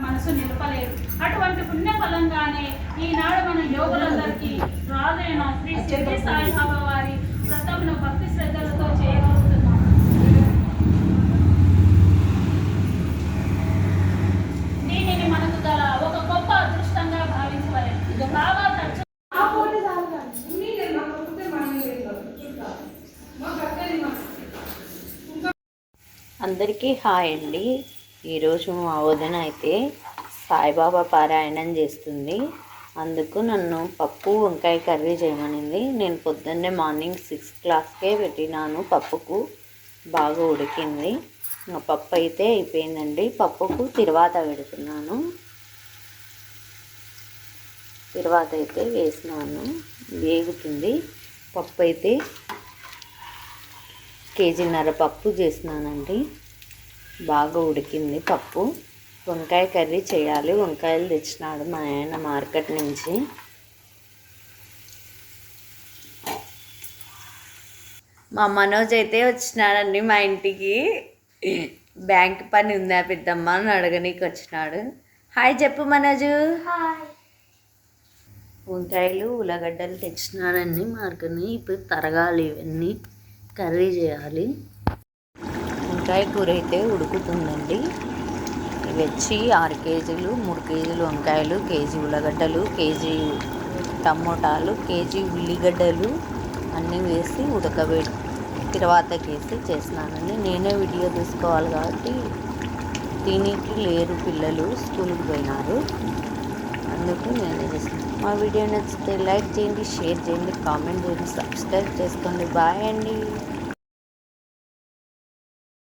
మనసు నిలపలేదు. అటువంటి పుణ్యఫలంగానే ఈనాడు మన యోగులందరికీ రాజైన శ్రీ షిరిడి సాయిబాబా వారి వ్రతమును భక్తి శ్రద్ధలతో చేయగలుగుతున్నాం. దీనిని మనకు గల ఒక గొప్ప అదృష్టంగా భావించవలెను. బాబా అందరికీ హాయ్ అండి. ఈరోజు మా వదిన అయితే సాయిబాబా పారాయణం చేస్తుంది. అందుకు నన్ను పప్పు వంకాయ కర్రీ చేయమనింది. నేను పొద్దున్నే మార్నింగ్ 6 క్లాస్కే పెట్టినాను. పప్పుకు బాగా ఉడికింది. పప్పు అయితే అయిపోయిందండి. పప్పుకు తిరువాత పెడుతున్నాను. తిరువాత అయితే వేసినాను, వేగుతుంది. పప్పు అయితే కేజీన్నర పప్పు చేసినానండి. బాగా ఉడికింది పప్పు. వంకాయ కర్రీ చేయాలి. వంకాయలు తెచ్చినాడు మా ఆయన మార్కెట్ నుంచి. మా మనోజ్ అయితే వచ్చినాడండి మా ఇంటికి. బ్యాంక్ పని ఉందా పెద్దమ్మ అని అడగనీకి వచ్చినాడు. హాయ్ చెప్పు మనోజు. వంకాయలు ఉల్లగడ్డలు తెచ్చినాడండి మార్కెట్ని. ఇప్పుడు తరగాలి, ఇవన్నీ కర్రీ చేయాలి. వంకాయ కూర అయితే ఉడుకుతుందండి. ఇవి వచ్చి 6 కేజీలు, 3 కేజీలు వంకాయలు, కేజీ ఉల్లగడ్డలు, కేజీ టమోటాలు, కేజీ ఉల్లిగడ్డలు అన్నీ వేసి ఉడకబెట్టి తర్వాతకేసి చేసినానండి. నేనే వీడియో తీసుకోవాలి కాబట్టి దీనికి లేరు, పిల్లలు స్కూల్కి పోయినారు. అందుకు నేనే చేస్తాను. మా వీడియో నచ్చితే లైక్ చేయండి, షేర్ చేయండి, కామెంట్ చేయండి, సబ్స్క్రైబ్ చేసుకోండి. బాయ్ అండి.